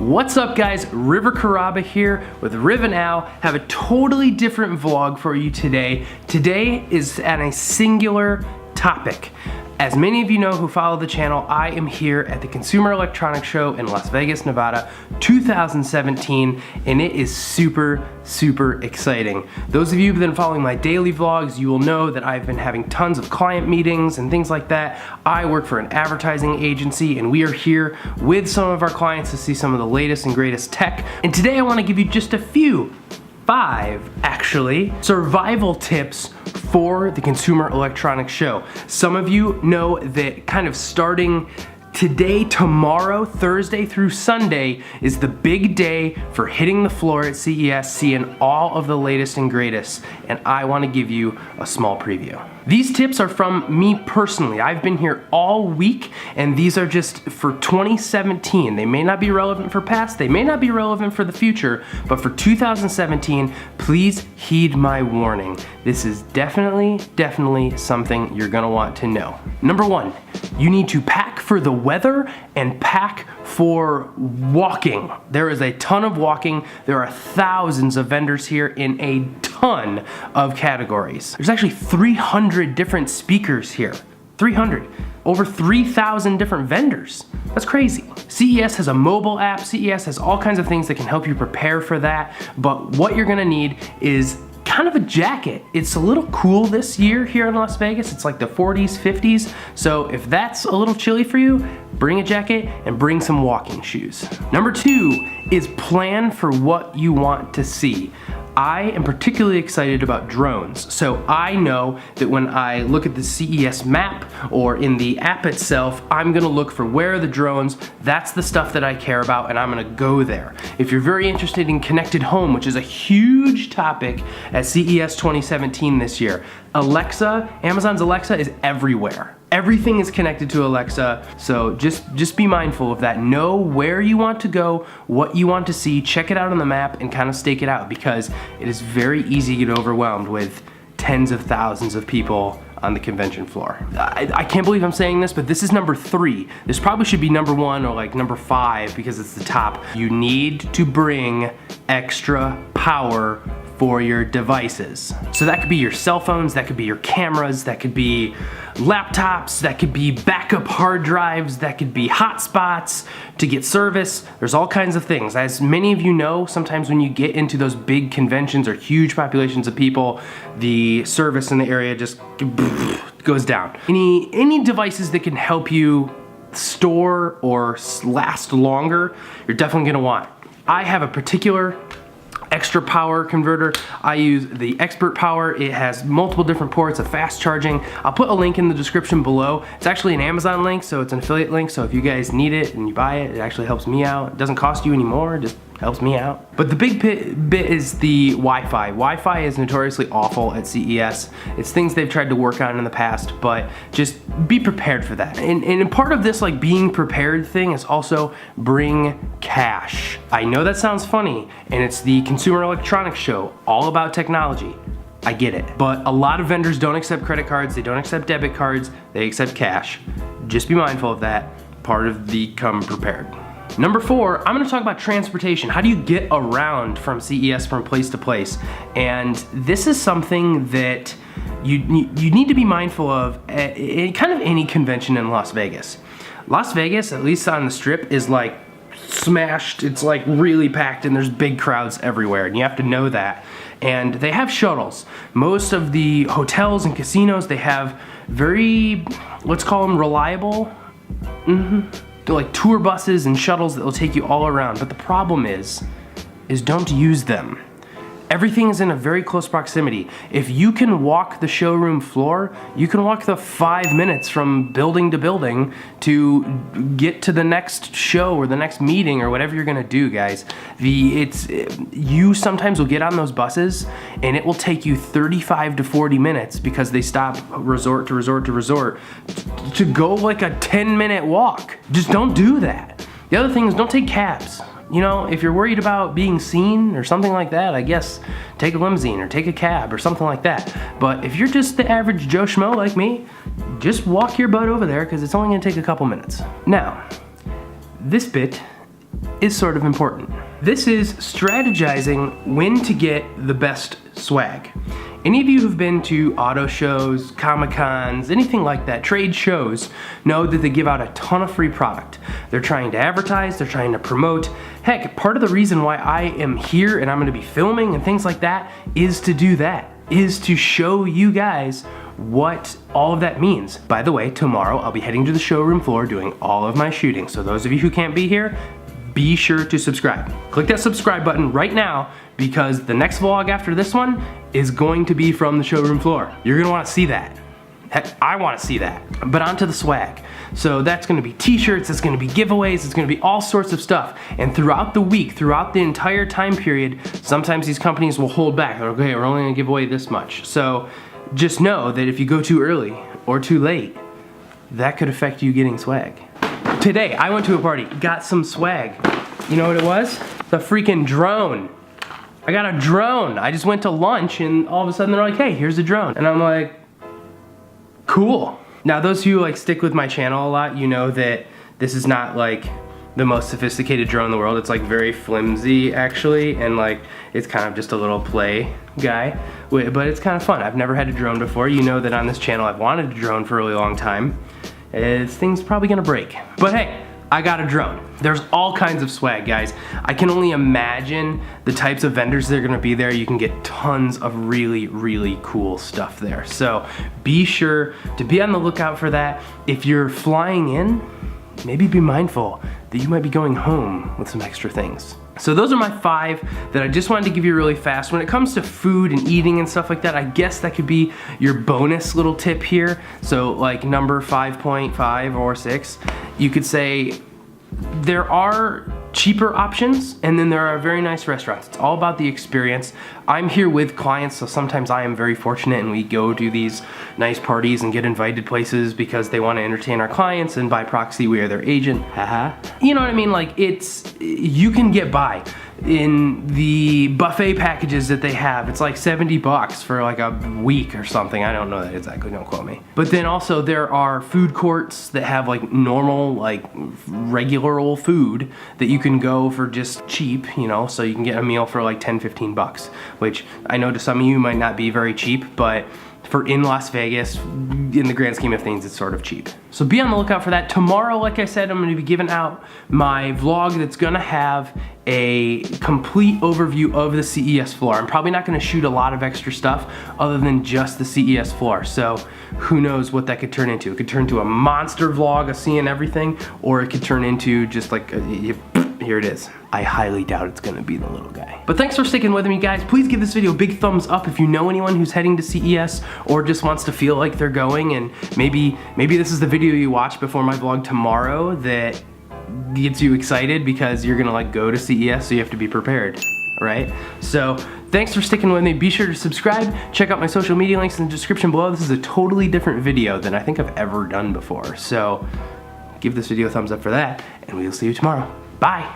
What's up guys, River Karaba here with Riv and Al. Have a totally different vlog for you today. Today is on a singular topic. As many of you know who follow the channel, I am here at the Consumer Electronics Show in Las Vegas, Nevada, 2017, and it is super exciting. Those of you who've been following my daily vlogs, you will know that I've been having tons of client meetings and things like that. I work for an advertising agency, and we are here with some of our clients to see some of the latest and greatest tech. And today I want to give you just a few, 5 actually, survival tips for the Consumer Electronics Show. Some of you know that kind of starting today, tomorrow, Thursday through Sunday is the big day for hitting the floor at CES, seeing all of the latest and greatest, and I want to give you a small preview. These tips are from me personally. I've been here all week, and these are just for 2017. They may not be relevant for past, they may not be relevant for the future, but for 2017, please heed my warning. This is definitely something you're gonna want to know. Number 1, you need to pack for the weather and pack for walking. There is a ton of walking. There are thousands of vendors here in a ton of categories. There's actually 300 different speakers here. 300. Over 3,000 different vendors. That's crazy. CES has a mobile app. CES has all kinds of things that can help you prepare for that. But what you're gonna need is kind of a jacket. It's a little cool this year here in Las Vegas. It's like the 40s, 50s. So if that's a little chilly for you, bring a jacket and bring some walking shoes. Number 2 is plan for what you want to see. I am particularly excited about drones. So I know that when I look at the CES map or in the app itself, I'm gonna look for where are the drones. That's the stuff that I care about, and I'm gonna go there. If you're very interested in connected home, which is a huge topic at CES 2017 this year, Alexa, Amazon's Alexa is everywhere. Everything is connected to Alexa, so just be mindful of that. Know where you want to go, what you want to see, check it out on the map, and kind of stake it out, because it is very easy to get overwhelmed with tens of thousands of people on the convention floor. I can't believe I'm saying this, but this is number 3. This probably should be number 1 or like number 5 because it's the top. You need to bring extra power for your devices. So that could be your cell phones, that could be your cameras, that could be laptops, that could be backup hard drives, that could be hotspots to get service. There's all kinds of things. As many of you know, sometimes when you get into those big conventions or huge populations of people, the service in the area just goes down. Any devices that can help you store or last longer, you're definitely gonna want. I have a particular extra power converter. I use the Expert Power. It has multiple different ports of fast charging. I'll put a link in the description below. It's actually an Amazon link, so it's an affiliate link, so if you guys need it and you buy it, it actually helps me out. It doesn't cost you anymore, it just helps me out. But the big bit is the Wi-Fi. Wi-Fi is notoriously awful at CES. It's things they've tried to work on in the past, but just be prepared for that. And part of this like being prepared thing is also bring cash. I know that sounds funny, and it's the Consumer Electronics Show, all about technology. I get it. But a lot of vendors don't accept credit cards, they don't accept debit cards, they accept cash. Just be mindful of that, part of the come prepared. Number 4, I'm gonna talk about transportation. How do you get around from CES from place to place? And this is something that you need to be mindful of at kind of any convention in Las Vegas. Las Vegas, at least on the Strip, is like smashed. It's like really packed and there's big crowds everywhere, and you have to know that. And they have shuttles. Most of the hotels and casinos, they have very, let's call them reliable, they're like tour buses and shuttles that will take you all around. But the problem is don't use them. Everything is in a very close proximity. If you can walk the showroom floor, you can walk the 5 minutes from building to building to get to the next show or the next meeting or whatever you're gonna do, guys. You sometimes will get on those buses and it will take you 35 to 40 minutes because they stop resort to resort to resort to go like a 10-minute walk. Just don't do that. The other thing is don't take cabs. You know, if you're worried about being seen or something like that, I guess take a limousine or take a cab or something like that. But if you're just the average Joe Schmo like me, just walk your butt over there because it's only gonna take a couple minutes. Now, this bit is sort of important. This is strategizing when to get the best swag. Any of you who've been to auto shows, Comic-Cons, anything like that, trade shows, know that they give out a ton of free product. They're trying to advertise, they're trying to promote. Heck, part of the reason why I am here and I'm gonna be filming and things like that is to do that, is to show you guys what all of that means. By the way, tomorrow I'll be heading to the showroom floor doing all of my shooting. So those of you who can't be here, be sure to subscribe. Click that subscribe button right now because the next vlog after this one is going to be from the showroom floor. You're gonna wanna see that. Heck, I wanna see that. But onto the swag. So that's gonna be t-shirts, it's gonna be giveaways, it's gonna be all sorts of stuff. And throughout the week, throughout the entire time period, sometimes these companies will hold back. They're, okay, we're only gonna give away this much. So just know that if you go too early or too late, that could affect you getting swag. Today, I went to a party, got some swag. You know what it was? The freaking drone. I got a drone. I just went to lunch and all of a sudden they're like, hey, here's a drone. And I'm like, cool. Now those who like stick with my channel a lot, you know that this is not like the most sophisticated drone in the world. It's like very flimsy actually, and like it's kind of just a little play guy, but it's kind of fun. I've never had a drone before. You know that on this channel I've wanted a drone for a really long time. This thing's probably gonna break. But hey, I got a drone. There's all kinds of swag, guys. I can only imagine the types of vendors that are gonna be there. You can get tons of really, really cool stuff there. So be sure to be on the lookout for that. If you're flying in, maybe be mindful that you might be going home with some extra things. So those are my 5 that I just wanted to give you really fast. When it comes to food and eating and stuff like that, I guess that could be your bonus little tip here. So like number 5.5 or 6, you could say there are cheaper options and then there are very nice restaurants. It's all about the experience. I'm here with clients, so sometimes I am very fortunate and we go to these nice parties and get invited places because they want to entertain our clients, and by proxy we are their agent. Haha. You know what I mean? Like you can get by in the buffet packages that they have. It's like 70 bucks for like a week or something. I don't know that exactly, don't quote me. But then also there are food courts that have like normal, like regular old food that you can go for just cheap, you know, so you can get a meal for like 10, 15 bucks, which I know to some of you might not be very cheap, but for in Las Vegas, in the grand scheme of things, it's sort of cheap. So be on the lookout for that. Tomorrow, like I said, I'm gonna be giving out my vlog that's gonna have a complete overview of the CES floor. I'm probably not gonna shoot a lot of extra stuff other than just the CES floor. So who knows what that could turn into. It could turn into a monster vlog of seeing everything, or it could turn into just like, here it is. I highly doubt it's gonna be the little guy. But thanks for sticking with me, guys. Please give this video a big thumbs up if you know anyone who's heading to CES or just wants to feel like they're going, and maybe this is the video you watch before my vlog tomorrow that gets you excited because you're gonna like go to CES, so you have to be prepared, right? So thanks for sticking with me. Be sure to subscribe. Check out my social media links in the description below. This is a totally different video than I think I've ever done before. So give this video a thumbs up for that, and we'll see you tomorrow. Bye.